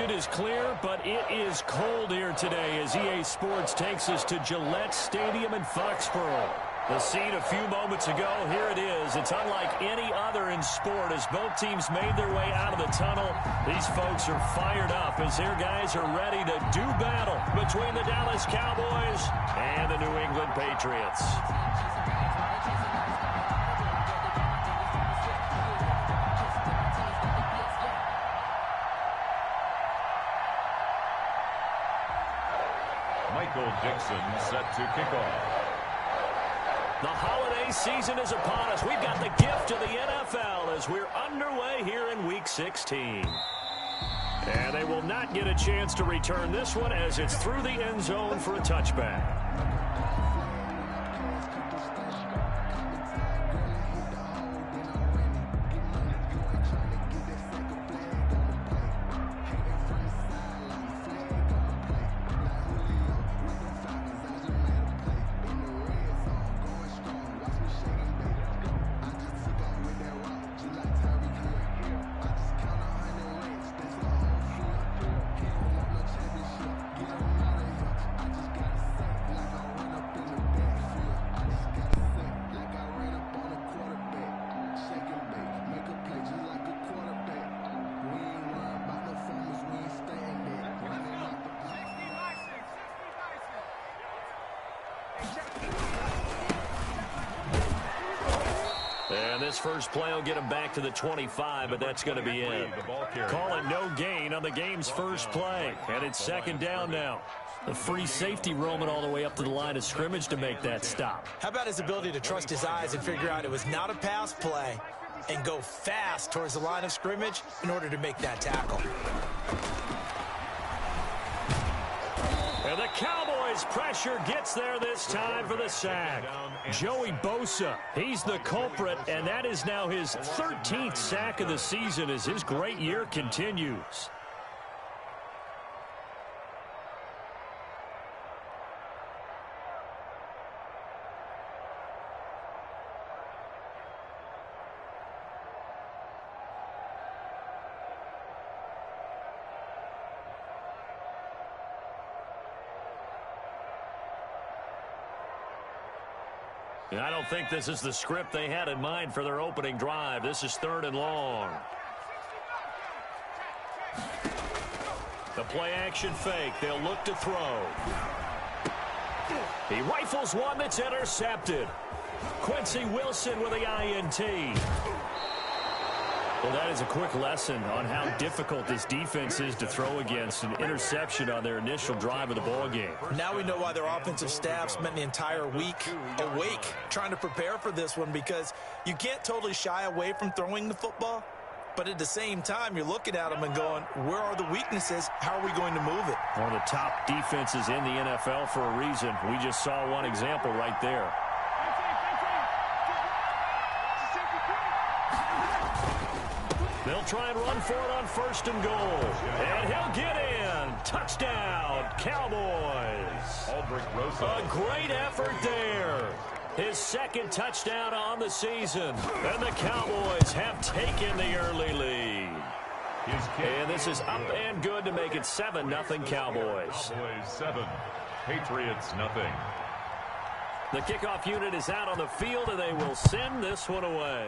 It is clear, but it is cold here today as EA Sports takes us to Gillette Stadium in Foxborough. The scene a few moments ago, here it is. It's unlike any other in sport as both teams made their way out of the tunnel. These folks are fired up as their guys are ready to do battle between the Dallas Cowboys and the New England Patriots. Michael Dixon set to kick off. The holiday season is upon us. We've got the gift of the NFL as we're underway here in Week 16. And they will not get a chance to return this one as it's through the end zone for a touchback. And this first play will get him back to the 25, but that's going to be it. Call it no gain on the game's first play, and it's second down now. The free safety roaming all the way up to the line of scrimmage to make that stop. How about his ability to trust his eyes and figure out it was not a pass play and go fast towards the line of scrimmage in order to make that tackle. And the Cowboys pressure gets there this time for the sack. Joey Bosa, he's the culprit, and that is now his 13th sack of the season as his great year continues. I don't think this is the script they had in mind for their opening drive. This is 3rd and long. The play action fake. They'll look to throw. He rifles one that's intercepted. Quincy Wilson with the INT. Well, that is a quick lesson on how difficult this defense is to throw against. An interception on their initial drive of the ballgame. Now we know why their offensive staff spent the entire week awake trying to prepare for this one, because you can't totally shy away from throwing the football, but at the same time, you're looking at them and going, where are the weaknesses? How are we going to move it? One of the top defenses in the NFL for a reason. We just saw one example right there. They'll try and run for it on 1st and goal. And he'll get in. Touchdown, Cowboys. A great effort there. His 2nd touchdown on the season. And the Cowboys have taken the early lead. And this is up and good to make it 7-0 Cowboys. Cowboys 7, Patriots 0. The kickoff unit is out on the field, and they will send this one away.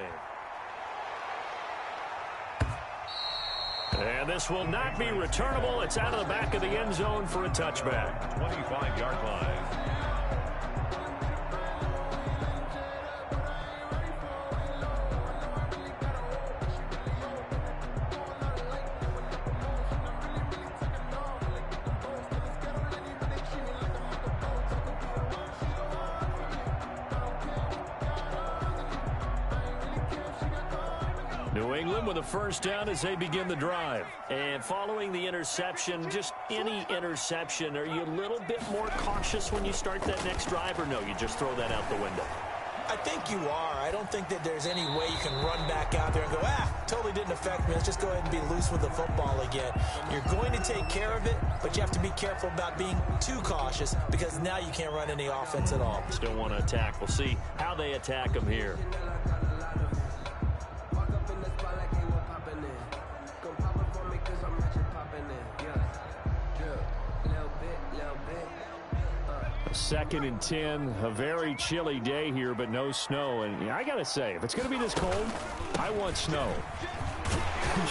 And this will not be returnable. It's out of the back of the end zone for a touchback. 25-yard line. New England with a first down as they begin the drive. And following the interception, just any interception, are you a little bit more cautious when you start that next drive, or no, you just throw that out the window? I think you are. I don't think that there's any way you can run back out there and go, totally didn't affect me. Let's just go ahead and be loose with the football again. You're going to take care of it, but you have to be careful about being too cautious, because now you can't run any offense at all. Still want to attack. We'll see how they attack them here. 2nd and 10. A very chilly day here, but no snow. And I got to say, if it's going to be this cold, I want snow.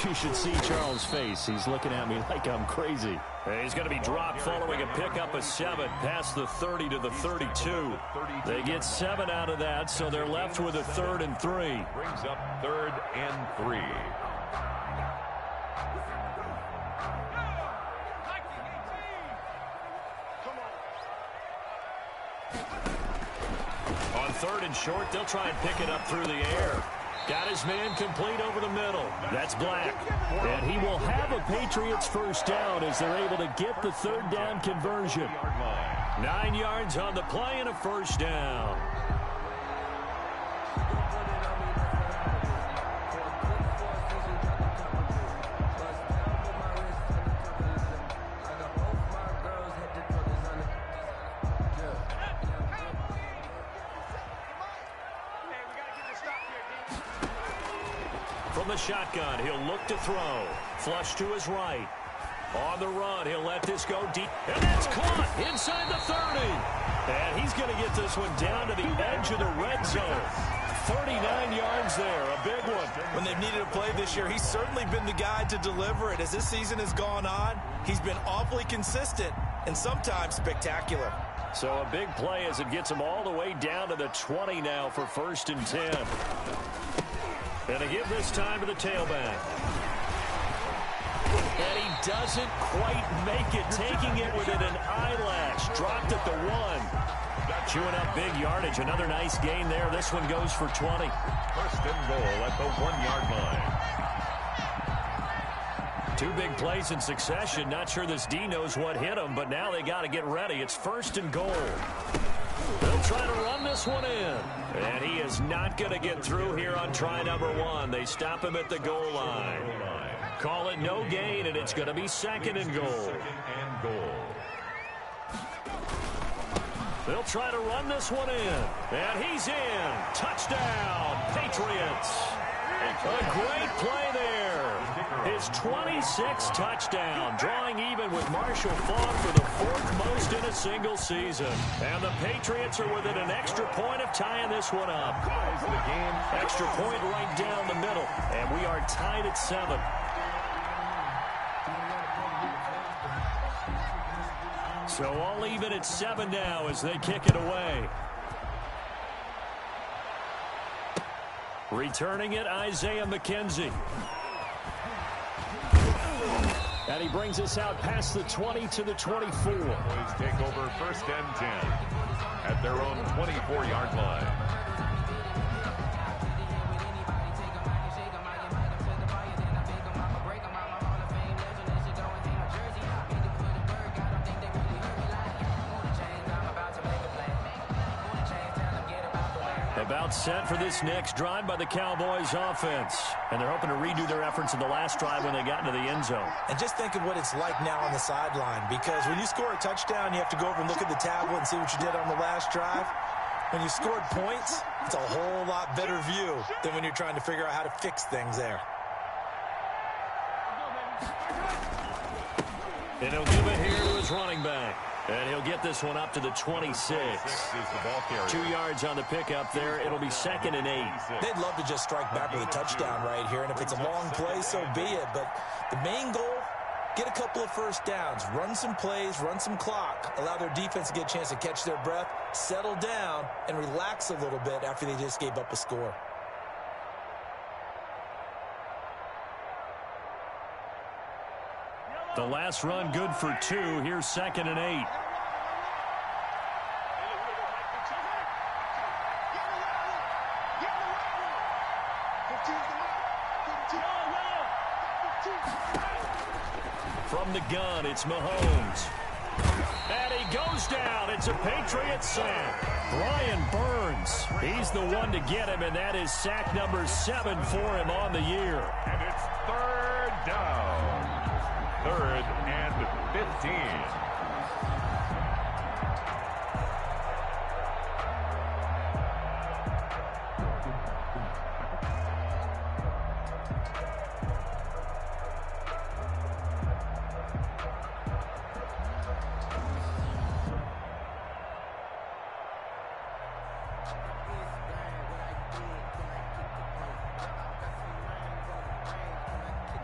You should see Charles' face. He's looking at me like I'm crazy. He's going to be dropped following a pickup of 7 past the 30 to the 32. They get 7 out of that, so they're left with a 3rd and 3. Brings up 3rd and 3. On 3rd and short, they'll try and pick it up through the air. Got his man complete over the middle. That's Black. And he will have a Patriots first down as they're able to get the 3rd down conversion. 9 yards on the play and a first down. From the shotgun, he'll look to throw. Flush to his right. On the run, he'll let this go deep. And that's caught inside the 30. And he's going to get this one down to the edge of the red zone. 39 yards there, a big one. When they've needed a play this year, he's certainly been the guy to deliver it. As this season has gone on, he's been awfully consistent and sometimes spectacular. So a big play as it gets him all the way down to the 20 now for 1st and 10. And to give this time to the tailback. And he doesn't quite make it, taking it within an eyelash. Dropped at the 1. Chewing up big yardage. Another nice gain there. This one goes for 20. 1st and goal at the 1-yard line. 2 big plays in succession. Not sure this D knows what hit him, but now they got to get ready. It's 1st and goal. They'll try to run this one in. And he is not going to get through here on try number 1. They stop him at the goal line. Call it no gain, and it's going to be 2nd and goal. They'll try to run this one in. And he's in. Touchdown, Patriots. A great play there. His 26th touchdown, drawing even with Marshall Faulk for the 4th most in a single season. And the Patriots are within an extra point of tying this one up. Extra point right down the middle. And we are tied at 7. So all even at 7 now as they kick it away. Returning it, Isaiah McKenzie. And he brings us out past the 20 to the 24. Cowboys take over 1st and 10 at their own 24-yard line. About set for this next drive by the Cowboys offense. And they're hoping to redo their efforts in the last drive when they got into the end zone. And just think of what it's like now on the sideline, because when you score a touchdown, you have to go over and look at the tablet and see what you did on the last drive. When you scored points, it's a whole lot better view than when you're trying to figure out how to fix things there. And he'll give it here to his running back. And he'll get this one up to the 26. 2 yards on the pickup there. It'll be 2nd and 8. They'd love to just strike back with a touchdown right here. And if it's a long play, so be it. But the main goal, get a couple of first downs. Run some plays, run some clock. Allow their defense to get a chance to catch their breath, settle down, and relax a little bit after they just gave up a score. The last run good for 2. Here's 2nd and 8. From the gun, it's Mahomes. And he goes down. It's a Patriots sack. Brian Burns. He's the one to get him, and that is sack number 7 for him on the year. And it's 3rd down. 3rd and 15.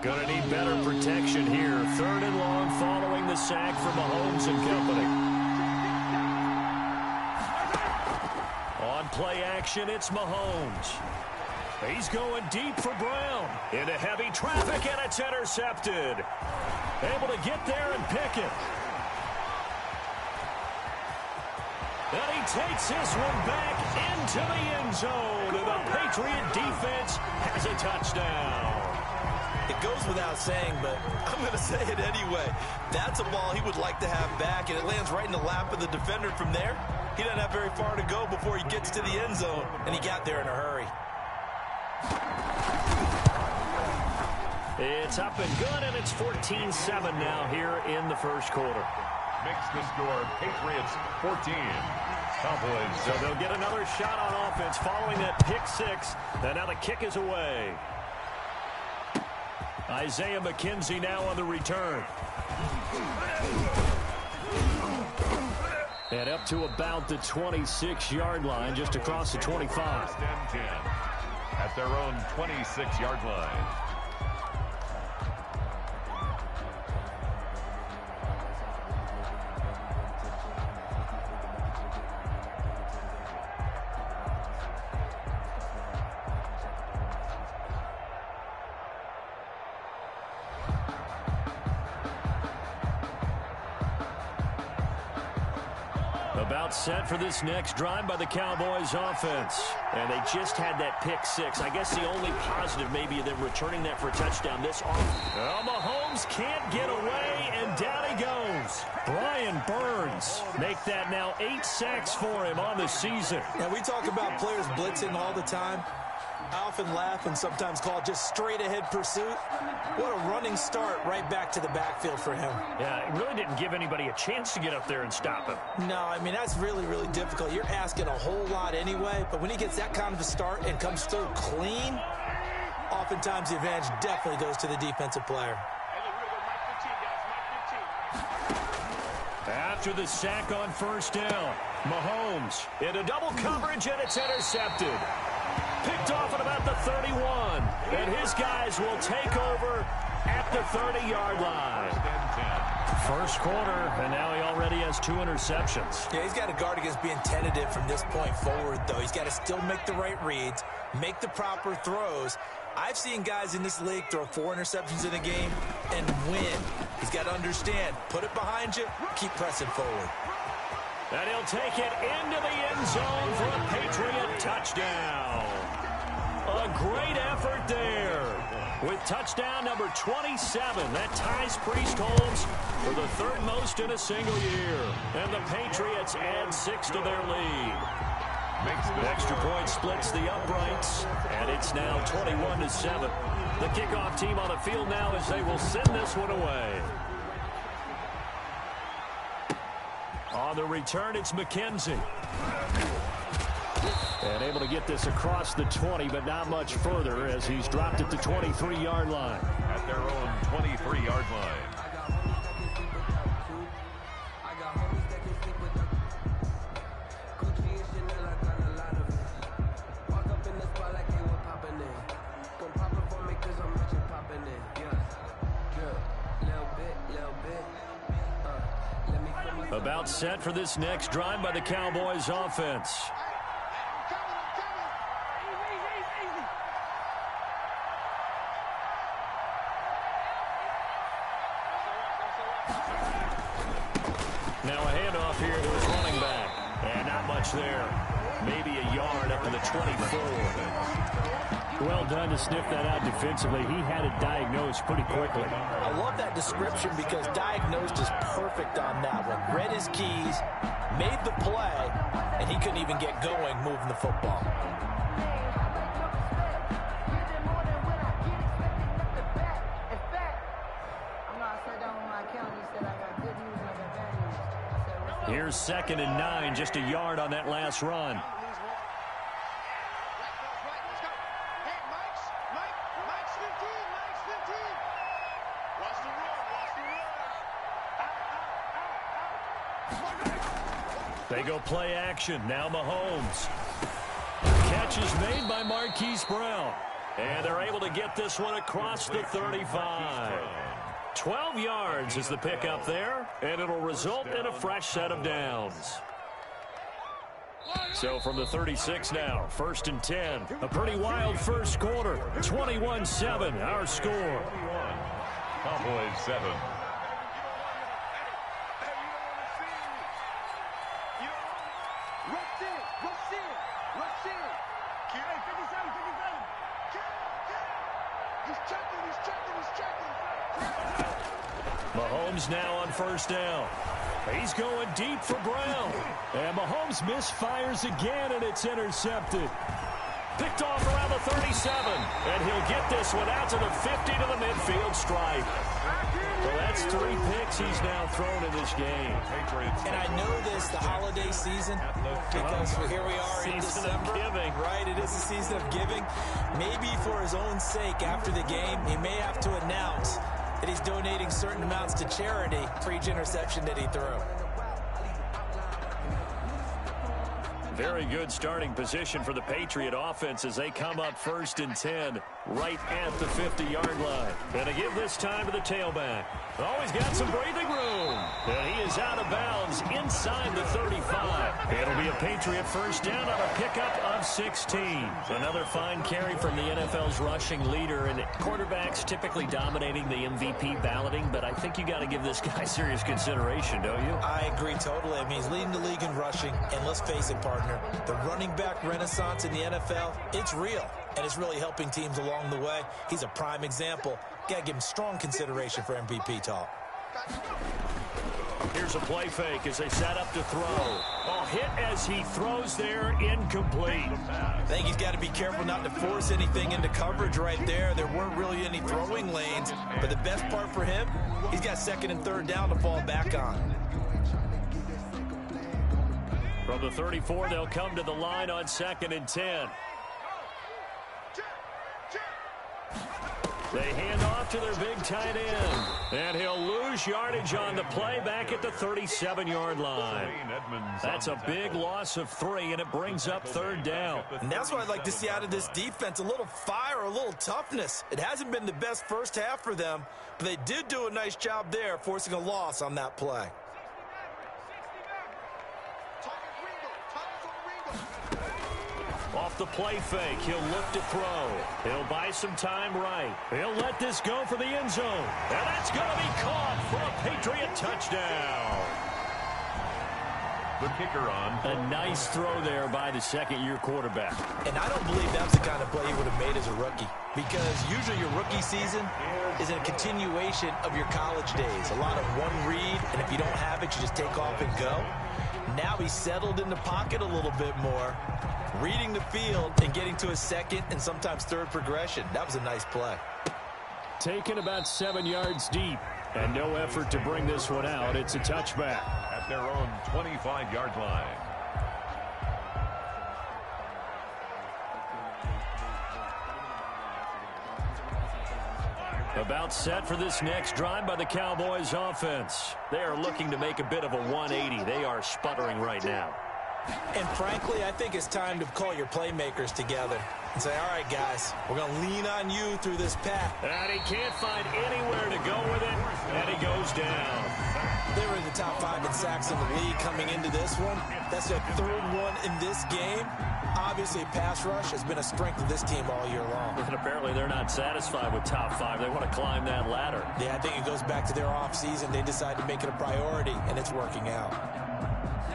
Going to need better protection here. 3rd and long following the sack from Mahomes and company. On play action, it's Mahomes. He's going deep for Brown. Into heavy traffic, and it's intercepted. Able to get there and pick it. And he takes this one back into the end zone. And the Patriot defense has a touchdown. It goes without saying, but I'm going to say it anyway. That's a ball he would like to have back, and it lands right in the lap of the defender from there. He doesn't have very far to go before he gets to the end zone, and he got there in a hurry. It's up and good, and it's 14-7 now here in the first quarter. Makes the score Patriots 14. Cowboys. So they'll get another shot on offense following that pick six. And now the kick is away. Isaiah McKenzie now on the return. And up to about the 26-yard line, just across the 25. First and 10 at their own 26-yard line. About set for this next drive by the Cowboys offense. And they just had that pick six. I guess the only positive maybe of them returning that for a touchdown this offense. Well, Mahomes can't get away, and down he goes. Brian Burns make that now 8 sacks for him on the season. Now, we talk about players blitzing all the time. I often laugh and sometimes call it just straight-ahead pursuit. What a running start right back to the backfield for him. Yeah, it really didn't give anybody a chance to get up there and stop him. No, I mean, that's really, really difficult. You're asking a whole lot anyway, but when he gets that kind of a start and comes through clean, oftentimes the advantage definitely goes to the defensive player. After the sack on first down, Mahomes into double coverage, and it's intercepted. Picked off at about the 31, and his guys will take over at the 30-yard line. First quarter, and now he already has 2 interceptions. Yeah, he's got to guard against being tentative from this point forward, though. He's got to still make the right reads, make the proper throws. I've seen guys in this league throw 4 interceptions in a game and win. He's got to understand, put it behind you, keep pressing forward. And he'll take it into the end zone for a Patriot touchdown. A great effort there. With touchdown number 27, that ties Priest Holmes for the 3rd most in a single year. And the Patriots add 6 to their lead. The extra point splits the uprights, and it's now 21-7. The kickoff team on the field now as they will send this one away. On the return, it's McKenzie. And able to get this across the 20, but not much further as he's dropped at the 23-yard line. At their own 23-yard line. About set for this next drive by the Cowboys offense. Now a handoff here to his running back. And not much there. Maybe a yard up to the 24. Well done to sniff that out defensively. He had it diagnosed pretty quickly. I love that description because diagnosed is perfect on that one. Read his keys, made the play, and he couldn't even get going moving the football. Here's 2nd and 9, just a yard on that last run. They go play action. Now Mahomes. Catch is made by Marquise Brown. And they're able able to get this one across the 35. 12 yards is the pickup there, and it'll result in a fresh set of downs. So from the 36 now, 1st and 10. A pretty wild first quarter. 21-7, our score. Cowboys 7. Mahomes now on 1st down. He's going deep for Brown. And Mahomes misfires again, and it's intercepted. Picked off around the 37. And he'll get this one out to the 50 to the midfield stripe. Well, that's 3 picks he's now thrown in this game. And I know this, the holiday season, because here we are in December. Giving. Right, it is the season of giving. Maybe for his own sake after the game, he may have to announce that he's donating certain amounts to charity for each interception that he threw. Very good starting position for the Patriot offense as they come up 1st and 10 right at the 50-yard line. And to give this time to the tailback. Always got some breathing room. And he is out of bounds inside the 35. It'll be a Patriot 1st down on a pickup of 16. Another fine carry from the NFL's rushing leader. And quarterbacks typically dominating the MVP balloting, but I think you got to give this guy serious consideration, don't you? I agree totally. I mean, he's leading the league in rushing. And let's face it, partner, the running back renaissance in the NFL, it's real. And it's really helping teams along the way. He's a prime example. Got to give him strong consideration for MVP talk. Here's a play fake as they set up to throw. A hit as he throws there, incomplete. I think he's got to be careful not to force anything into coverage right there. There weren't really any throwing lanes. But the best part for him, he's got 2nd and 3rd down to fall back on. From the 34, they'll come to the line on 2nd and 10. They hand off to their big tight end. And he'll lose yardage on the play back at the 37-yard line. That's a big loss of 3, and it brings up 3rd down. And that's what I'd like to see out of this defense, a little fire, a little toughness. It hasn't been the best first half for them, but they did do a nice job there, forcing a loss on that play. Off the play fake, he'll look to throw. He'll buy some time right. He'll let this go for the end zone. And that's going to be caught for a Patriot touchdown. The kicker on. A nice throw there by the 2nd-year quarterback. And I don't believe that's the kind of play he would have made as a rookie. Because usually your rookie season is a continuation of your college days. A lot of one read, and if you don't have it, you just take off and go. Now he's settled in the pocket a little bit more, reading the field and getting to his 2nd and sometimes 3rd progression. That was a nice play. Taken about 7 yards deep, and no effort to bring this one out. It's a touchback. At their own 25-yard line. About set for this next drive by the Cowboys offense. They are looking to make a bit of a 180. They are sputtering right now. And frankly, I think it's time to call your playmakers together and say, all right, guys, we're going to lean on you through this path. And he can't find anywhere to go with it, and he goes down. They were in the top 5 in sacks in the league coming into this one. That's their 3rd one in this game. Obviously, pass rush has been a strength of this team all year long. And apparently they're not satisfied with top 5. They want to climb that ladder. Yeah, I think it goes back to their offseason. They decided to make it a priority, and it's working out.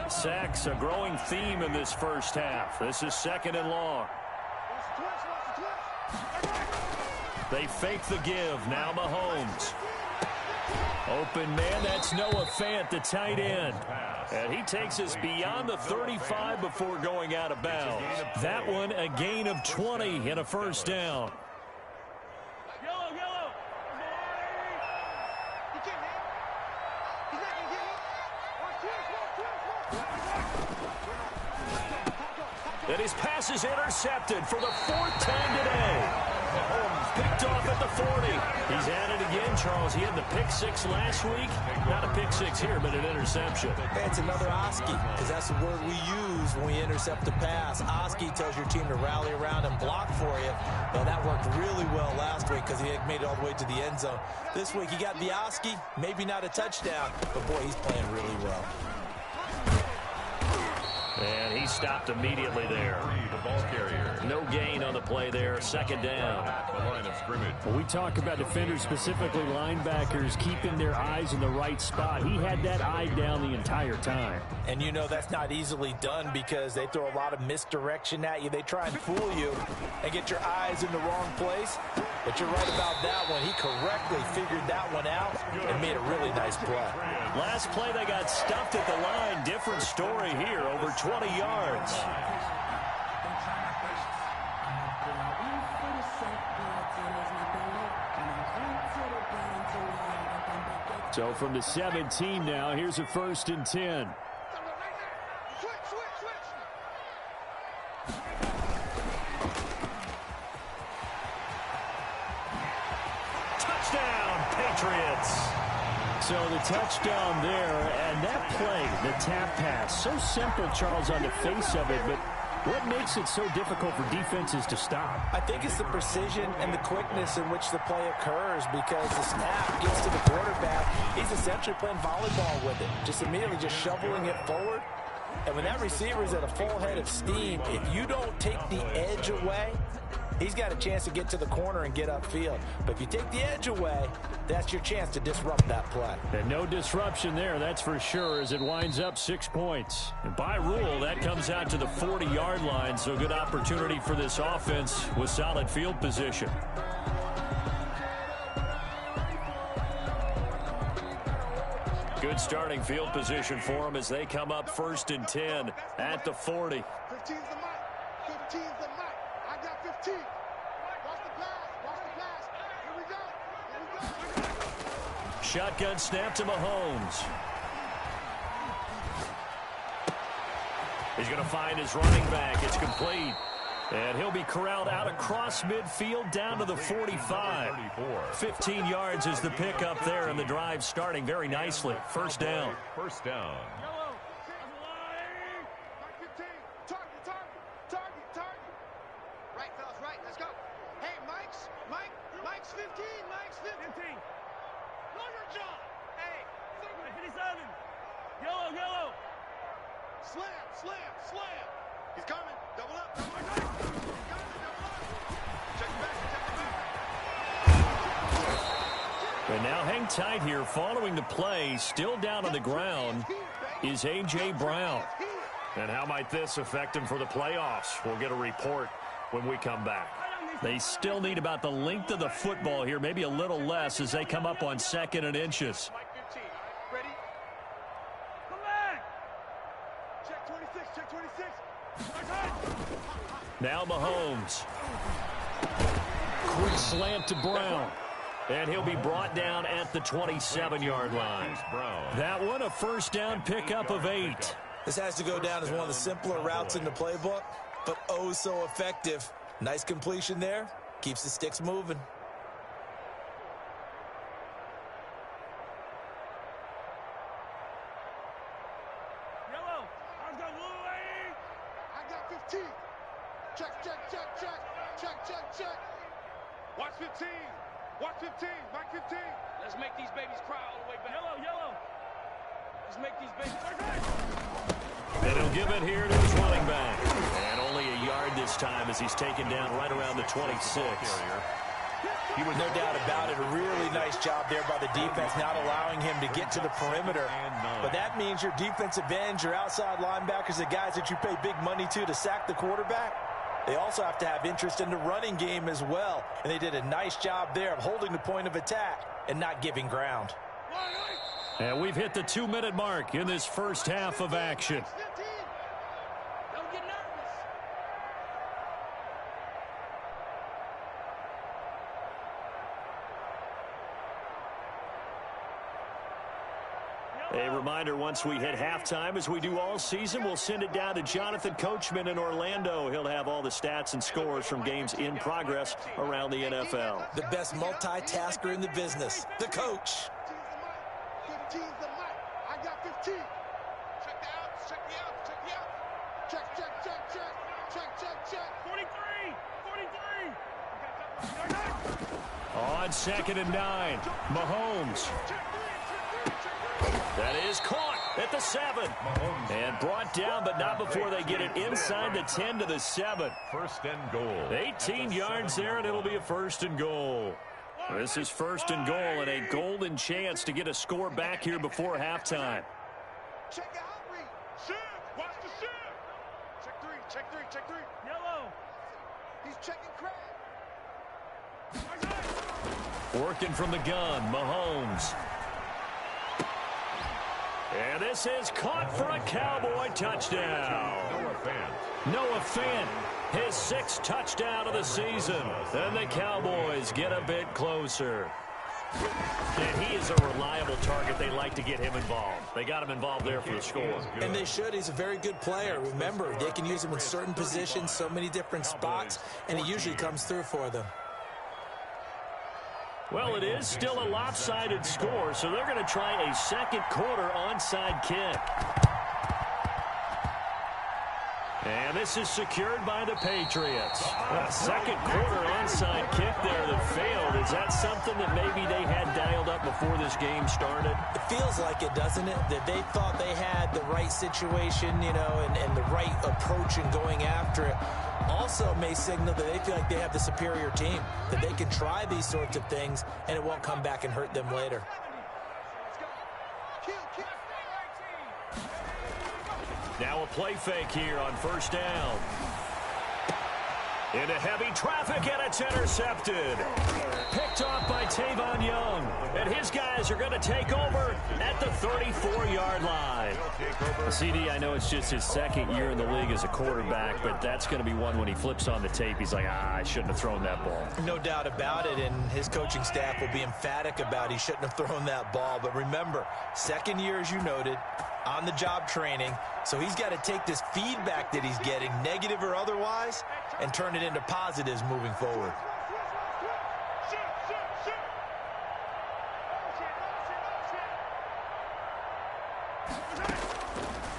Sacks, a growing theme in this first half. This is 2nd and long. They fake the give. Now Mahomes. Open man, that's Noah Fant, the tight end. And he takes us beyond the 35 before going out of bounds. That one, a gain of 20 and a 1st down. And his pass is intercepted for the 4th time today. Mahomes picked off at the 40. He's at it again, Charles. He had the pick six last week. Not a pick six here, but an interception. It's another Oski, because that's the word we use when we intercept a pass. Oski tells your team to rally around and block for you. Well, that worked really well last week because he had made it all the way to the end zone. This week he got the Oski, maybe not a touchdown, but boy, he's playing really well. And he stopped immediately there. The ball carrier. No gain on the play there. Second down. The line of scrimmage. Well, we talk about defenders, specifically linebackers, keeping their eyes in the right spot. He had that eye down the entire time. And you know that's not easily done because they throw a lot of misdirection at you. They try and fool you and get your eyes in the wrong place. But you're right about that one. He correctly figured that one out and made a really nice play. Last play, they got stuffed at the line. Different story here, over 20 yards. So from the 17 now, here's a 1st and 10. Touchdown, Patriots. So the touchdown there, and that play, the tap pass, so simple, Charles, on the face of it, but what makes it so difficult for defenses to stop? I think it's the precision and the quickness in which the play occurs because the snap gets to the quarterback. He's essentially playing volleyball with it, just immediately just shoveling it forward. And when that receiver is at a full head of steam, if you don't take the edge away, he's got a chance to get to the corner and get upfield. But if you take the edge away, that's your chance to disrupt that play. And no disruption there, that's for sure, as it winds up 6 points. And by rule, that comes out to the 40-yard line, so good opportunity for this offense with solid field position. Good starting field position for them as they come up 1st and 10 at the 40. 15's the mic. 15's the mic. I got 15. Watch the pass. Watch the pass. Here we go. Here we go. Shotgun snap to Mahomes. He's going to find his running back. It's complete. And he'll be corralled out across midfield down to the 45. 15 yards is the pickup there, and the drive starting very nicely. 1st down. 1st down. Target. Right, fellas, right. Let's go. Hey, Mike's 15. Mike's 15. Longer John. Hey, 57. Yellow. Slam. He's coming. Double up. He's coming. Double up. Check it back. And now hang tight here. Following the play, still down on the ground, is A.J. Brown. And how might this affect him for the playoffs? We'll get a report when we come back. They still need about the length of the football here, maybe a little less as they come up on 2nd and inches. Mike 15. Ready? Come back. Check 26. Check 26. Now Mahomes. Quick slant to Brown. And he'll be brought down at the 27-yard line. That one, a 1st down pickup of 8. This has to go down as one of the simpler routes in the playbook, but oh so effective. Nice completion there. Keeps the sticks moving. Yellow. I got 15. Check. Watch 15. Watch 15. Mike 15. Let's make these babies cry all the way back. Yellow. Let's make these babies cry. And he'll give it here to his running back. And only a yard this time as he's taken down right around the 26. He was no doubt about it. A really nice job there by the defense, not allowing him to get to the perimeter. But that means your defensive ends, your outside linebackers, the guys that you pay big money to sack the quarterback, they also have to have interest in the running game as well. And they did a nice job there of holding the point of attack and not giving ground. And we've hit the 2-minute mark in this first half of action. Don't get nervous. A reminder, once we hit halftime, as we do all season, we'll send it down to Jonathan Coachman in Orlando. He'll have all the stats and scores from games in progress around the NFL. The best multitasker in the business, the coach. 15's the mic. I got 15. Check the outs, check the outs, check the outs. Check, check, check, check. Check, check, check. 43! 43! On 2nd and 9, Mahomes. That is caught at the 7. And brought down, but not before they get it inside the 10 to the 7. First and goal. 18 yards there, and it'll be a 1st and goal. This is 1st and goal, and a golden chance to get a score back here before halftime. Check the outreach. Shift. Watch the shift. Check 3, check 3, check 3. Yellow! He's checking Craig. Working from the gun, Mahomes. And this is caught for a Cowboy touchdown. Noah Fant, his 6th touchdown of the season. And the Cowboys get a bit closer. And he is a reliable target. They like to get him involved. They got him involved there for the score. And they should. He's a very good player. Remember, they can use him in certain positions, so many different spots, and he usually comes through for them. Well, it is still a lopsided score, so they're going to try a second quarter onside kick. And this is secured by the Patriots. A second quarter onside kick there that failed. Is that something that maybe they had dialed up before this game started? It feels like it, doesn't it? That they thought they had the right situation, you know, and the right approach in going after it. Also may signal that they feel like they have the superior team, that they can try these sorts of things and it won't come back and hurt them later. Now a play fake here on 1st down. Into heavy traffic, and it's intercepted. Picked off by Tavon Young. And his guys are going to take over at the 34-yard line. CD, I know it's just his 2nd year in the league as a quarterback, but that's going to be one when he flips on the tape. He's like, I shouldn't have thrown that ball. No doubt about it, and his coaching staff will be emphatic about he shouldn't have thrown that ball. But remember, 2nd year, as you noted, on-the-job training. So he's got to take this feedback that he's getting, negative or otherwise, and turn it into positives moving forward.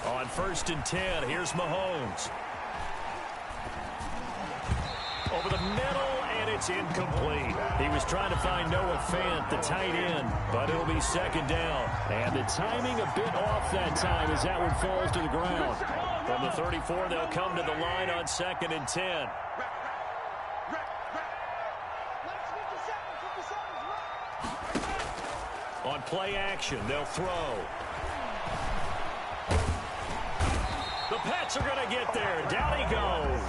On 1st and 10, here's Mahomes. Over the middle, and it's incomplete. He was trying to find Noah Fant, the tight end, but it'll be 2nd down. And the timing a bit off that time as that one falls to the ground. From the 34, they'll come to the line on 2nd and 10. On play action, they'll throw. The Pats are going to get there. Down he goes.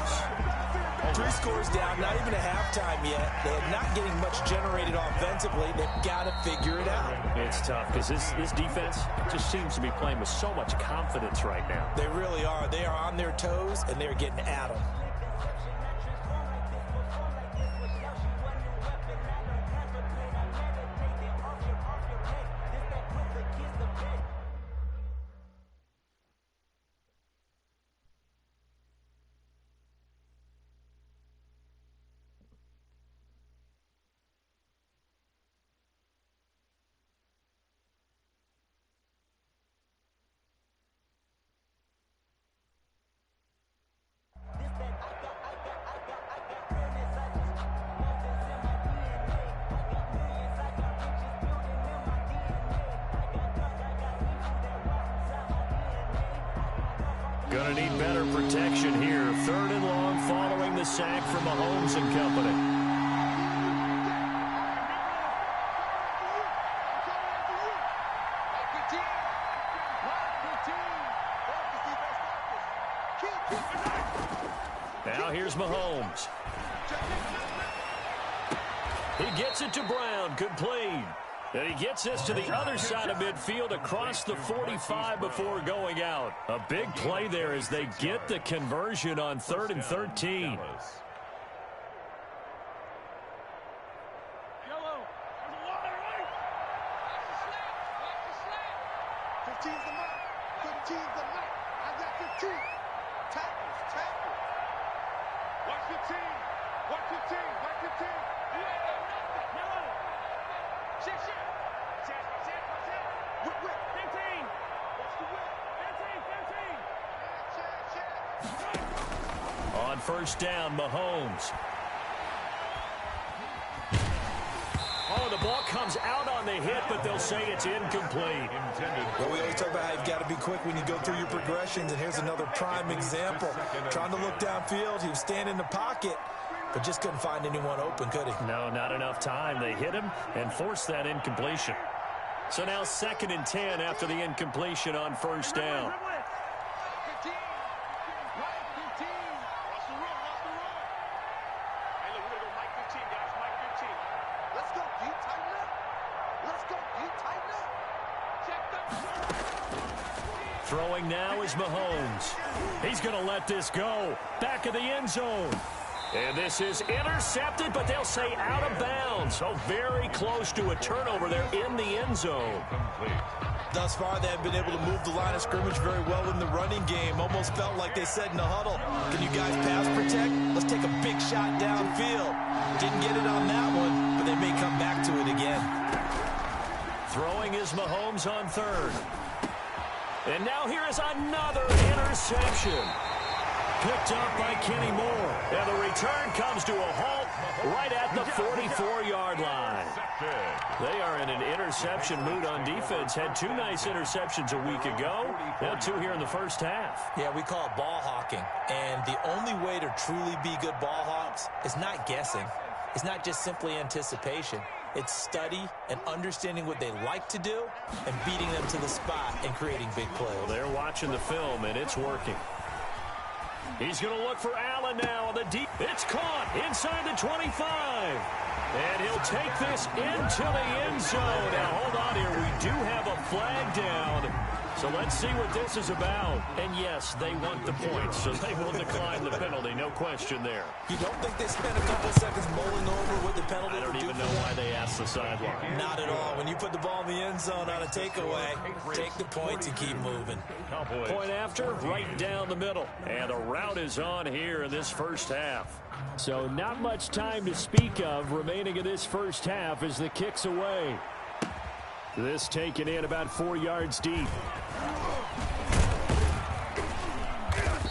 3 scores down, not even a halftime yet. They're not getting much generated offensively. They've got to figure it out. It's tough because this defense just seems to be playing with so much confidence right now. They really are. They are on their toes, and they're getting at them. Going to need better protection here. 3rd and long following the sack from Mahomes and company. Now here's Mahomes. He gets it to Brown. Complete. And he gets this to the other side of midfield across the 45 before going out. A big play there as they get the conversion on 3rd and 13. 15's the mark. 15's the mark. I got 15. Tackles, tackles. Watch 15. Watch 15. Watch 15. Yellow. Shit. Check. Whip. 15. Watch the whip. 15. On first down, Mahomes. Oh, the ball comes out on the hit, but they'll say it's incomplete. Well, we always talk about how you've got to be quick when you go through your progressions, and here's another prime example. Trying to look downfield, he was standing in the pocket, but just couldn't find anyone open, could he? No, not enough time. They hit him and forced that incompletion. So now 2nd and 10 after the incompletion on first down. 15. Right, 15. Watch the run. Hey, look, we're going to go Mike 15, guys. Mike 15. Let's go, D. Tighten up. Let's go, D. Tighten up. Check them. Throwing now is Mahomes. He's going to let this go. Back of the end zone. And this is intercepted, but they'll say out of bounds. So very close to a turnover there in the end zone. Thus far, they have been able to move the line of scrimmage very well in the running game. Almost felt like they said in the huddle, can you guys pass protect? Let's take a big shot downfield. Didn't get it on that one, but they may come back to it again. Throwing is Mahomes on 3rd. And now here is another interception. Picked up by Kenny Moore. And the return comes to a halt right at the 44-yard line. They are in an interception mood on defense. Had 2 nice interceptions a week ago. Now 2 here in the first half. Yeah, we call it ball hawking. And the only way to truly be good ball hawks is not guessing. It's not just simply anticipation. It's study and understanding what they like to do and beating them to the spot and creating big plays. Well, they're watching the film, and it's working. He's going to look for Allen now on the deep. It's caught inside the 25. And he'll take this into the end zone. Now, hold on here. We do have a flag down. So let's see what this is about. And, yes, they want the points, so they will decline the penalty. No question there. You don't think they spent a couple seconds mulling over what the penalty I don't would do even for know them? why they asked the sideline. Not at all. When you put the ball in the end zone on a takeaway, take the points and keep moving. Point after, right down the middle. And the route is on here in this first half. So not much time to speak of remaining in this first half as the kick's away. This taken in about 4 yards deep.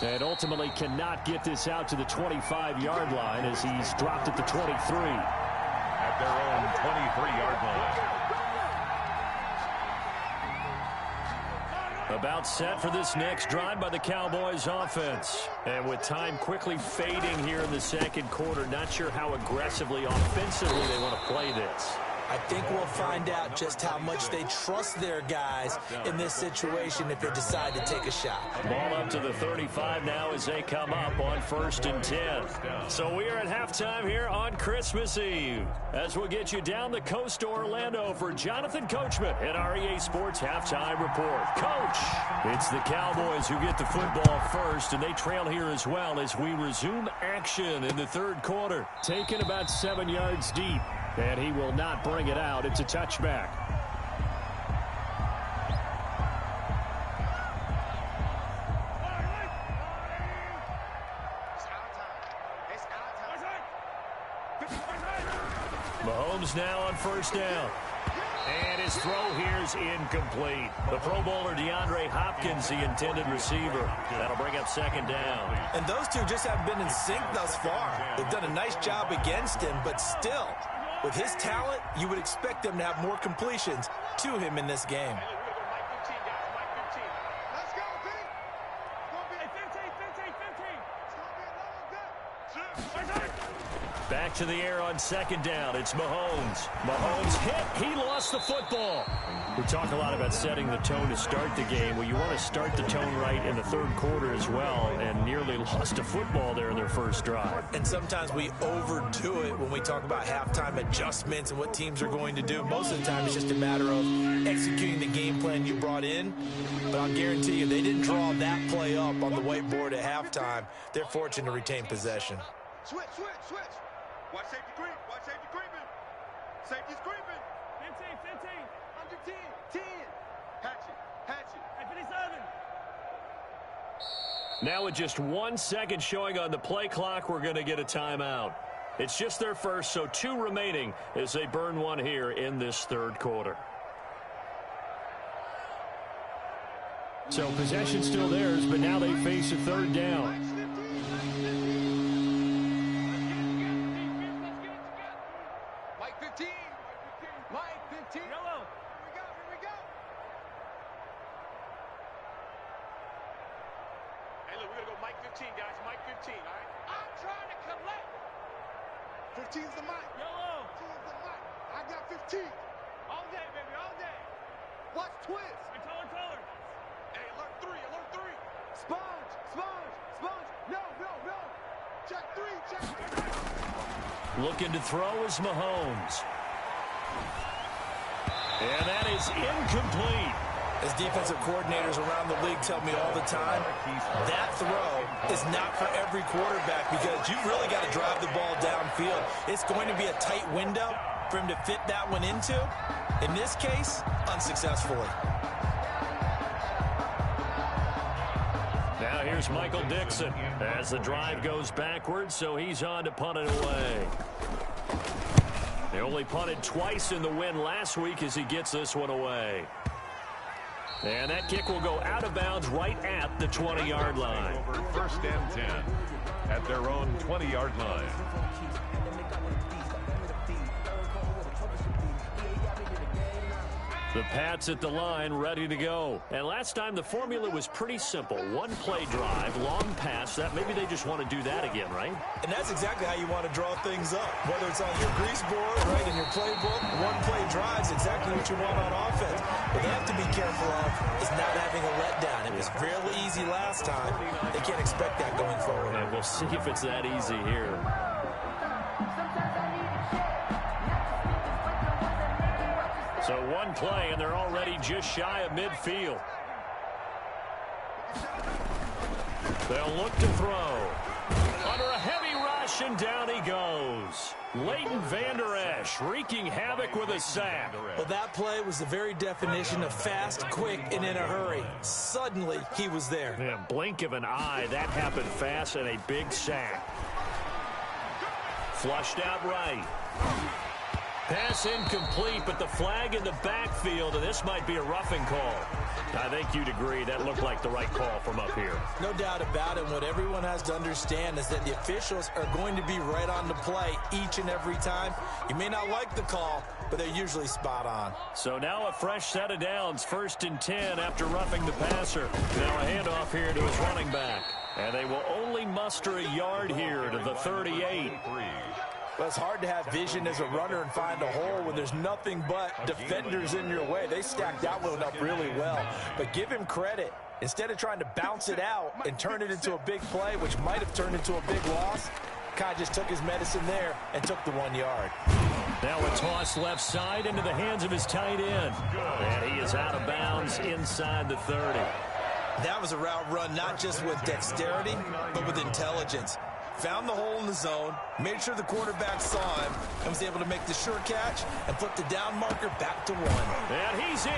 And ultimately cannot get this out to the 25-yard line as he's dropped at the 23. At their own 23-yard line. About set for this next drive by the Cowboys offense. And with time quickly fading here in the second quarter, not sure how aggressively, offensively they want to play this. I think we'll find out just how much they trust their guys in this situation if they decide to take a shot. Ball up to the 35 now as they come up on 1st and 10. So we are at halftime here on Christmas Eve. As we'll get you down the coast to Orlando for Jonathan Coachman at our EA Sports Halftime Report. Coach, it's the Cowboys who get the football first, and they trail here as well as we resume action in the 3rd quarter. Taken about 7 yards deep. And he will not bring it out. It's a touchback. Mahomes now on 1st down. And his throw here is incomplete. The Pro Bowler Deandre Hopkins, the intended receiver. That'll bring up 2nd down. And those two just haven't been in sync thus far. They've done a nice job against him, but still, with his talent, you would expect them to have more completions to him in this game. Hey, look, we're going to go Mike 15, guys. Mike 15. Let's go, D. It's going to be 15. Back to the air on 2nd down. It's Mahomes. Mahomes hit. He lost the football. We talk a lot about setting the tone to start the game. Well, you want to start the tone right in the 3rd quarter as well, and nearly lost a football there in their first drive. And sometimes we overdo it when we talk about halftime adjustments and what teams are going to do. Most of the time, it's just a matter of executing the game plan you brought in. But I'll guarantee you, they didn't draw that play up on the whiteboard at halftime. They're fortunate to retain possession. Switch. Watch safety creep. Watch safety creeping. Safety's creeping. 15. Under 10. 10. Hatch it. Now with just 1 second showing on the play clock, we're going to get a timeout. It's just their first, so 2 remaining as they burn one here in this third quarter. So possession still theirs, but now they face a third down. Mike 15. Mike 15. Yellow. Here we go. Hey, look, we're going to go Mike 15, guys. Mike 15, all right? I'm trying to collect. 15's the mic. Yellow. 15's the mic. I got 15. All day, baby, all day. Watch twist. And taller. Hey, alert 3. Sponge. No. Check 3. Looking to throw is Mahomes. And that is incomplete. As defensive coordinators around the league tell me all the time, that throw is not for every quarterback because you've really got to drive the ball downfield. It's going to be a tight window for him to fit that one into. In this case, unsuccessfully. Now here's Michael Dixon as the drive goes backwards, so he's on to punt it away. They only punted twice in the win last week as he gets this one away. And that kick will go out of bounds right at the 20-yard line. Over 1st and 10 at their own 20-yard line. The Pats at the line, ready to go. And last time the formula was pretty simple. One play drive, long pass. That maybe they just want to do that again, right? And that's exactly how you want to draw things up. Whether it's on your grease board, right, in your playbook, one play drive's exactly what you want on offense. What they have to be careful of is not having a letdown. It was fairly easy last time. They can't expect that going forward. And we'll see if it's that easy here. So one play, and they're already just shy of midfield. They'll look to throw. Under a heavy rush, and down he goes. Leighton Vander Esch wreaking havoc with a sack. Well, that play was the very definition of fast, quick, and in a hurry. Suddenly, he was there. Yeah, blink of an eye, that happened fast, and a big sack. Flushed out right. Pass incomplete, but the flag in the backfield, and this might be a roughing call. I think you'd agree that looked like the right call from up here. No doubt about it. What everyone has to understand is that the officials are going to be right on the play each and every time. You may not like the call, but they're usually spot on. So now a fresh set of downs, 1st and 10 after roughing the passer. Now a handoff here to his running back. And they will only muster a yard here to the 38. Well, it's hard to have vision as a runner and find a hole when there's nothing but defenders in your way. They stacked that one up really well. But give him credit. Instead of trying to bounce it out and turn it into a big play, which might have turned into a big loss, Kai just took his medicine there and took the 1 yard. Now a toss left side into the hands of his tight end. And he is out of bounds inside the 30. That was a route run not just with dexterity, but with intelligence. Found the hole in the zone, made sure the quarterback saw him, and was able to make the sure catch and flip the down marker back to 1. And he's in.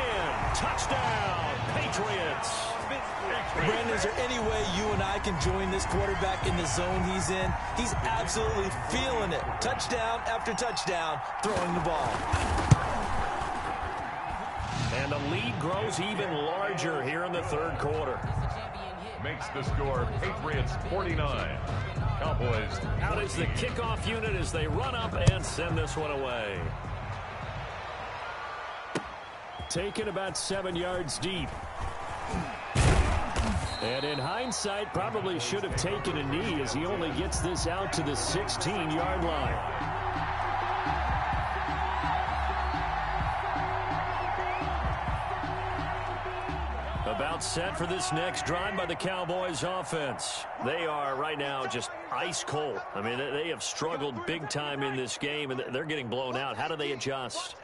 Touchdown, Patriots. Brandon, is there any way you and I can join this quarterback in the zone he's in? He's absolutely feeling it. Touchdown after touchdown, throwing the ball. And the lead grows even larger here in the third quarter. Makes the score Patriots 49. Cowboys out is the kickoff unit as they run up and send this one away. Taken about 7 yards deep. And in hindsight, probably should have taken a knee as he only gets this out to the 16-yard line. About set for this next drive by the Cowboys offense. They are right now just ice cold. I mean, they have struggled big time in this game, and they're getting blown out. How do they adjust?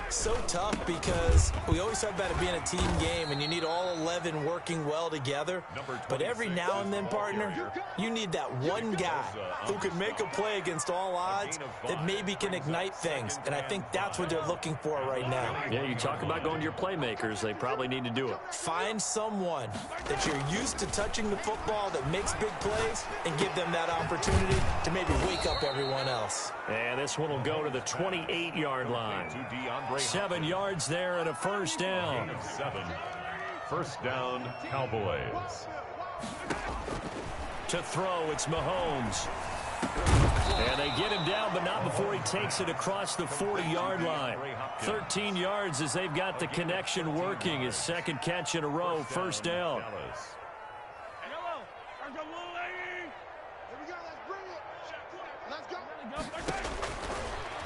So tough because we always talk about it being a team game, and you need all 11 working well together. But every now and then, partner, you need that one guy who can make a play against all odds that maybe can ignite things. And I think that's what they're looking for right now. Yeah, you talk about going to your playmakers. They probably need to do it. Find someone that you're used to touching the football that makes big plays and give them that opportunity to maybe wake up everyone else. And this one will go to the 28-yard line. 7 yards there and a first down. 7. First down, Cowboys. To throw, it's Mahomes. And they get him down, but not before he takes it across the 40-yard line. 13 yards as they've got the connection working. His second catch in a row, first down.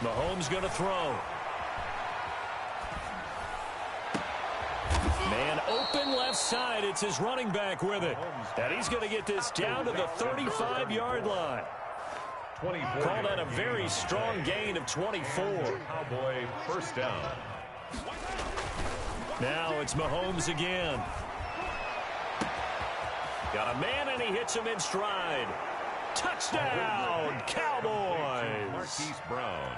Mahomes going to throw. Man open left side. It's his running back with it. And he's going to get this down to the 35-yard line. Call that a very strong gain of 24. Cowboy first down. Now it's Mahomes again. Got a man, and he hits him in stride. Touchdown, Cowboys. Marquise Brown.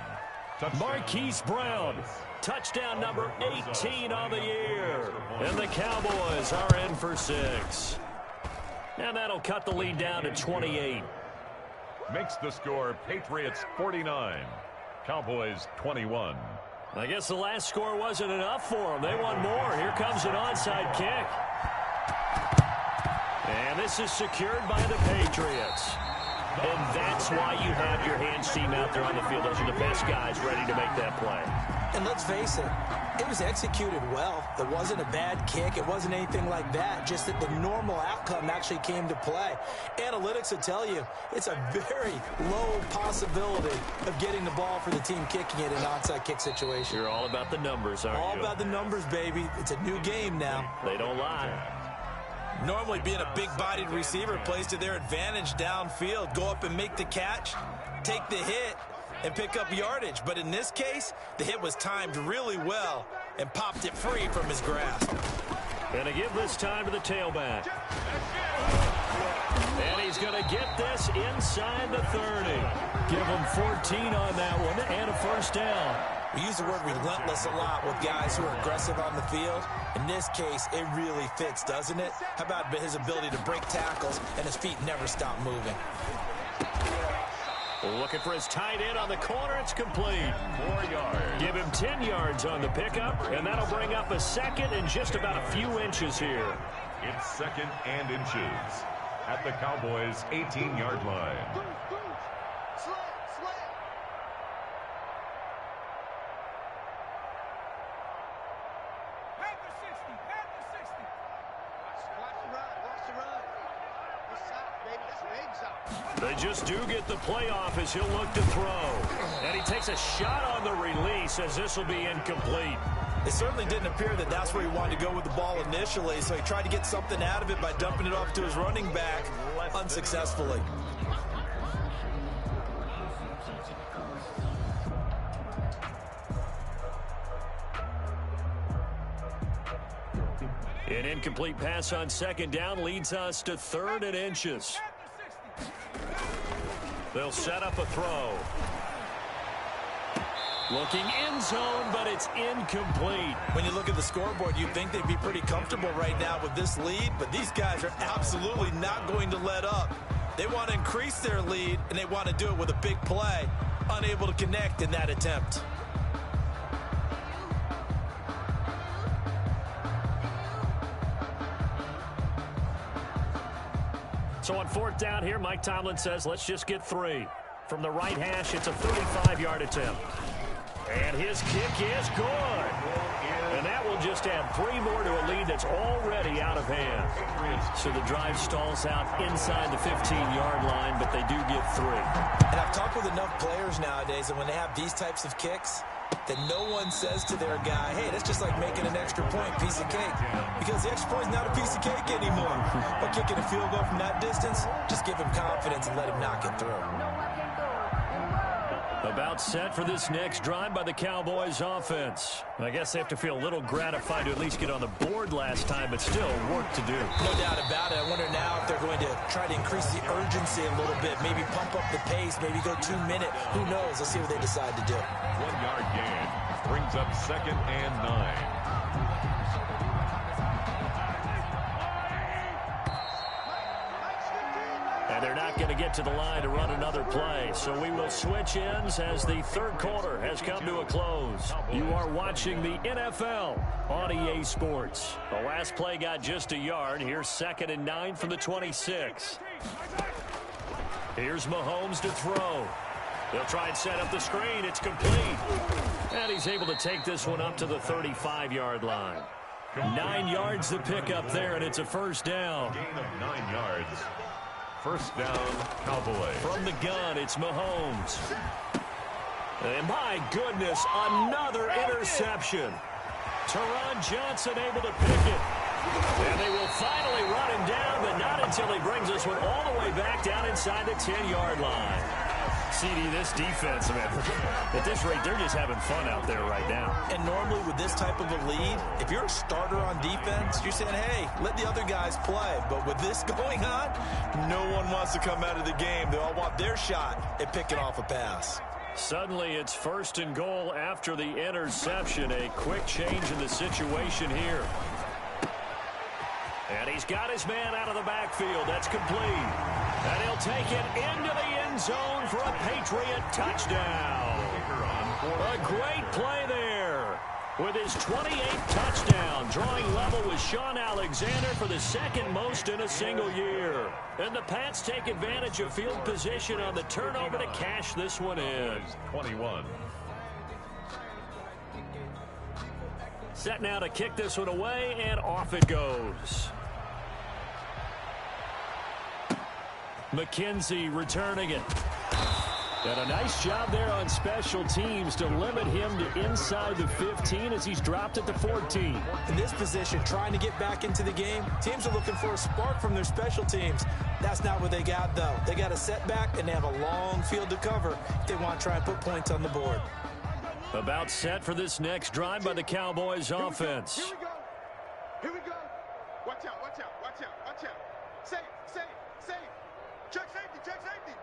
Marquise Brown. Touchdown number 18 on the year. And the Cowboys are in for 6. And that'll cut the lead down to 28. Makes the score Patriots 49. Cowboys 21. I guess the last score wasn't enough for them. They want more. Here comes an onside kick. And this is secured by the Patriots. And that's why you have your hands team out there on the field. Those are the best guys ready to make that play. And let's face it, it was executed well. It wasn't a bad kick. It wasn't anything like that. Just that the normal outcome actually came to play. Analytics will tell you it's a very low possibility of getting the ball for the team kicking it in an onside kick situation. You're all about the numbers, aren't you? All about the numbers, baby. It's a new game now. They don't lie. Normally being a big-bodied receiver plays to their advantage downfield. Go up and make the catch, take the hit, and pick up yardage. But in this case, the hit was timed really well and popped it free from his grasp. And to give this time to the tailback. And he's going to get this inside the 30. Give him 14 on that one and a first down. We use the word relentless a lot with guys who are aggressive on the field. In this case, it really fits, doesn't it? How about his ability to break tackles and his feet never stop moving? Looking for his tight end on the corner. It's complete. 4 yards. Give him 10 yards on the pickup, and that'll bring up a second and just about a few inches here. It's second and inches at the Cowboys' 18-yard line. They just do get the playoff as he'll look to throw. And he takes a shot on the release as this will be incomplete. It certainly didn't appear that that's where he wanted to go with the ball initially, so he tried to get something out of it by dumping it off to his running back unsuccessfully. An incomplete pass on second down leads us to 3rd and inches. They'll set up a throw. Looking end zone, but it's incomplete. When you look at the scoreboard, you'd think they'd be pretty comfortable right now with this lead, but these guys are absolutely not going to let up. They want to increase their lead, and they want to do it with a big play. Unable to connect in that attempt. So on 4th down here, Mike Tomlin says, let's just get 3. From the right hash, it's a 35-yard attempt. And his kick is good. And that will just add 3 more to a lead that's already out of hand. So the drive stalls out inside the 15-yard line, but they do get 3. And I've talked with enough players nowadays that when they have these types of kicks, that no one says to their guy, hey, that's just like making an extra point, piece of cake. Because the extra point is not a piece of cake anymore. But kicking a field goal from that distance, just give him confidence and let him knock it through. About set for this next drive by the Cowboys offense. I guess they have to feel a little gratified to at least get on the board last time, but still work to do. No doubt about it. I wonder now if they're going to try to increase the urgency a little bit, maybe pump up the pace, maybe go 2 minute. Who knows? Let's see what they decide to do. 1 yard gain brings up 2nd and 9. And they're not going to get to the line to run another play. So we will switch ends as the third quarter has come to a close. You are watching the NFL on EA Sports. The last play got just a yard. Here's 2nd and 9 from the 26. Here's Mahomes to throw. They'll try and set up the screen. It's complete. And he's able to take this one up to the 35-yard line. 9 yards to pick up there, and it's a first down. Gain of 9 yards. First down, Cowboys. From the gun, it's Mahomes. And my goodness, another interception. Teron Johnson able to pick it. And they will finally run him down, but not until he brings this one all the way back down inside the 10-yard line. CD, this defense, man, at this rate, they're just having fun out there right now. And normally with this type of a lead, if you're a starter on defense, you're saying, hey, let the other guys play. But with this going on, no one wants to come out of the game. They all want their shot at picking off a pass. Suddenly, it's 1st and goal after the interception. A quick change in the situation here. And he's got his man out of the backfield. That's complete. And he'll take it into the end zone for a Patriot touchdown. A great play there with his 28th touchdown, drawing level with Sean Alexander for the 2nd most in a single year. And the Pats take advantage of field position on the turnover to cash this one in. 21. Set now to kick this one away, and off it goes. McKenzie returning it. And a nice job there on special teams to limit him to inside the 15 as he's dropped at the 14. In this position, trying to get back into the game, teams are looking for a spark from their special teams. That's not what they got, though. They got a setback, and they have a long field to cover if they want to try and put points on the board. About set for this next drive by the Cowboys offense. Here we go. Here we go. Watch out, watch out, watch out, watch out. Safe, safe, safe. Check safety, check safety.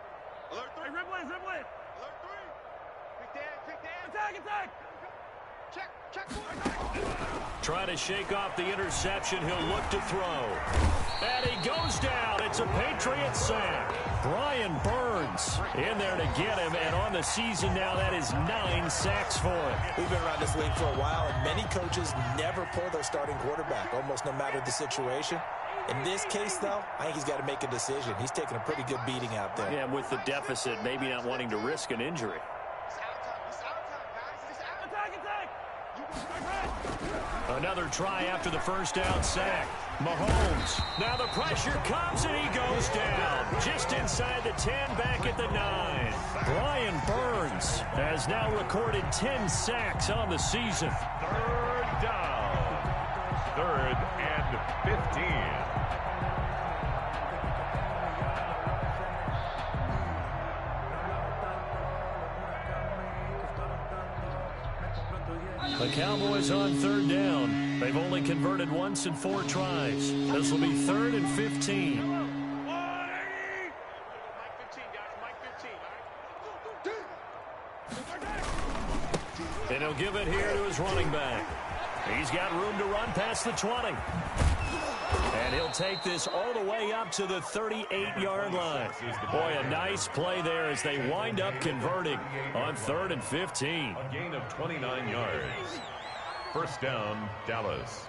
Alert 3. Hey, Ripley. Alert 3. Kick down. Attack. Check 4. Trying to shake off the interception. He'll look to throw. And he goes down. It's a Patriot sack. Brian Burns in there to get him. And on the season now, that is 9 sacks for him. We've been around this league for a while, and many coaches never pull their starting quarterback, almost no matter the situation. In this case, though, I think he's got to make a decision. He's taking a pretty good beating out there. Yeah, with the deficit, maybe not wanting to risk an injury. Another try after the first down sack. Mahomes. Now the pressure comes and he goes down. Just inside the 10, back at the 9. Brian Burns has now recorded 10 sacks on the season. 3rd down. 3rd and 15. The Cowboys on 3rd down. They've only converted once in 4 tries. This will be 3rd and 15. Mike 15, guys. Mike 15. And he'll give it here to his running back. He's got room to run past the 20. And he'll take this all the way up to the 38-yard line. Boy, a nice play there as they wind up converting on 3rd and 15. A gain of 29 yards. First down, Dallas.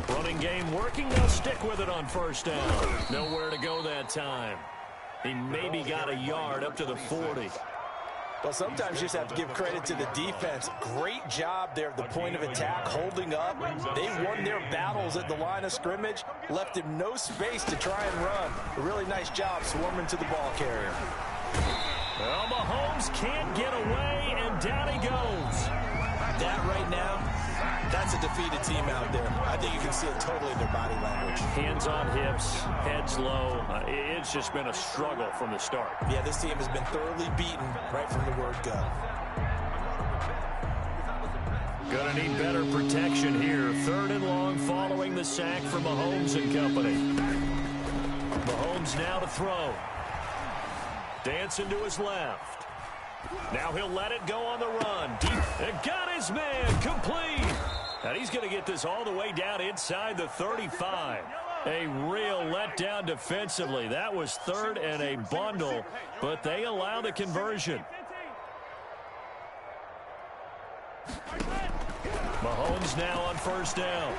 Running game working. They'll stick with it on 1st down. Nowhere to go that time. He maybe got a yard up to the 40. Well, sometimes you just have to give credit to the defense. Great job there at the point of attack, holding up. They won their battles at the line of scrimmage, left him no space to try and run. A really nice job swarming to the ball carrier. Well, Mahomes can't get away, and down he goes. That right now, that's a defeated team out there. I think you can see it totally in their body language. Hands on hips, heads low. It's just been a struggle from the start. Yeah, this team has been thoroughly beaten right from the word go. Gonna need better protection here. 3rd and long following the sack from Mahomes and company. Mahomes now to throw. Dancing to his left. Now he'll let it go on the run. Deep. And got his man. Complete. And he's going to get this all the way down inside the 35. A real letdown defensively. That was 3rd and a bundle, but they allow the conversion. Mahomes now on 1st down.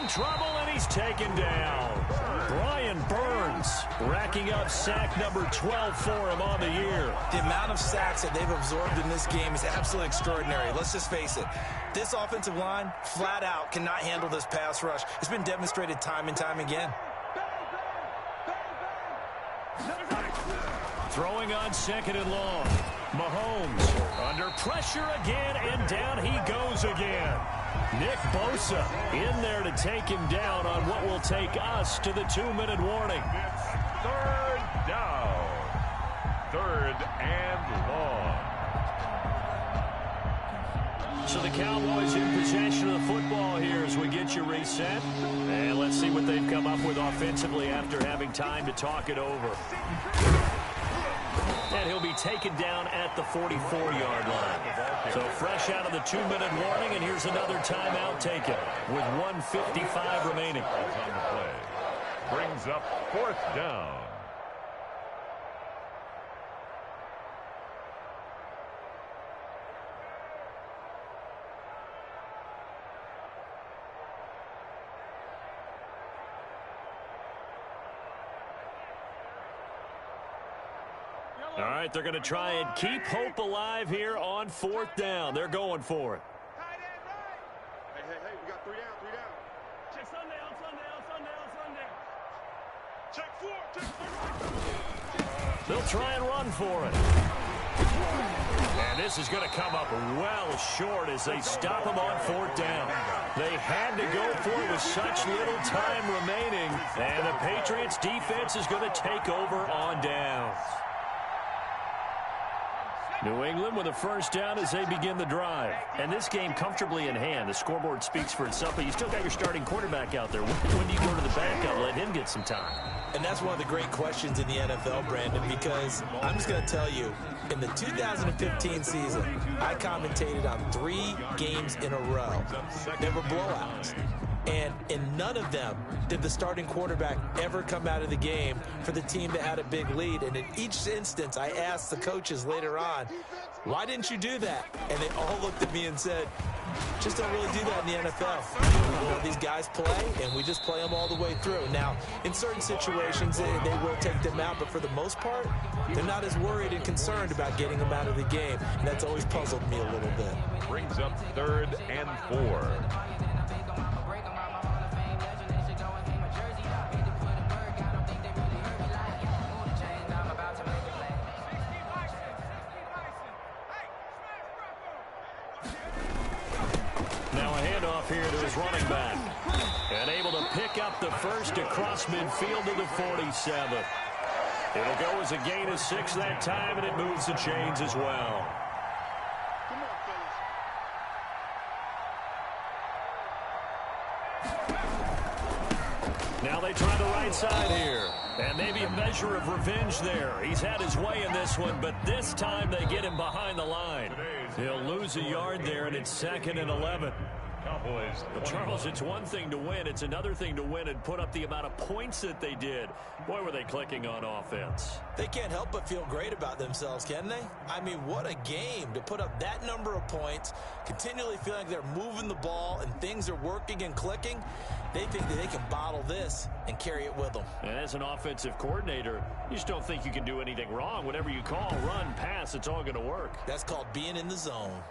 In trouble, and he's taken down. Brian Burns racking up sack number 12 for him on the year. The amount of sacks that they've absorbed in this game is absolutely extraordinary. Let's just face it. This offensive line, flat out, cannot handle this pass rush. It's been demonstrated time and time again. Throwing on 2nd and long. Mahomes under pressure again, and down he goes again. Nick Bosa in there to take him down on what will take us to the 2-minute warning. 3rd down. 3rd and long. So the Cowboys in possession of the football here as we get you reset. And let's see what they've come up with offensively after having time to talk it over. And he'll be taken down at the 44-yard line. So fresh out of the 2-minute warning, and here's another timeout taken with 1:55 remaining. On the play. Brings up 4th down. All right, they're going to try and keep hope alive here on 4th down. They're going for it. Hey, we got 3 down. Check Sunday, on Sunday. Check 4, They'll try and run for it. And this is going to come up well short as they stop him on 4th down. They had to go for it with such little time remaining. And the Patriots defense is going to take over on downs. New England with a 1st down as they begin the drive. And this game comfortably in hand. The scoreboard speaks for itself, but you still got your starting quarterback out there. When do you go to the backup, let him get some time? And that's one of the great questions in the NFL, Brandon, because I'm just going to tell you, in the 2015 season, I commentated on 3 games in a row. They were blowouts. And in none of them did the starting quarterback ever come out of the game for the team that had a big lead. And in each instance, I asked the coaches later on, why didn't you do that? And they all looked at me and said, just don't really do that in the NFL. You know, these guys play, and we just play them all the way through. Now, in certain situations, they will take them out, but for the most part, they're not as worried and concerned about getting them out of the game. And that's always puzzled me a little bit. Brings up 3rd and 4. Here to his running back. And able to pick up the first across midfield to the 47. It'll go as a gain of 6 that time, and it moves the chains as well. Come on, fellas. Now they try the right side here. And maybe a measure of revenge there. He's had his way in this one, but this time they get him behind the line. He'll lose a yard there, and it's 2nd and 11. Cowboys. But Charles, it's one thing to win. It's another thing to win and put up the amount of points that they did. Boy, were they clicking on offense. They can't help but feel great about themselves, can they? I mean, what a game to put up that number of points, continually feeling like they're moving the ball and things are working and clicking. They think that they can bottle this and carry it with them. And as an offensive coordinator, you just don't think you can do anything wrong. Whatever you call, run, pass, it's all going to work. That's called being in the zone.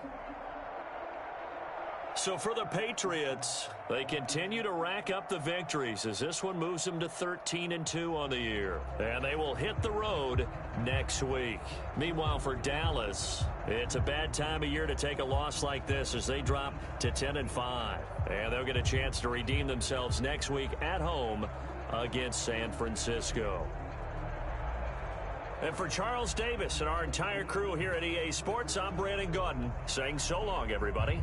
So for the Patriots, they continue to rack up the victories as this one moves them to 13-2 on the year. And they will hit the road next week. Meanwhile, for Dallas, it's a bad time of year to take a loss like this as they drop to 10-5. And they'll get a chance to redeem themselves next week at home against San Francisco. And for Charles Davis and our entire crew here at EA Sports, I'm Brandon Gaudin saying so long, everybody.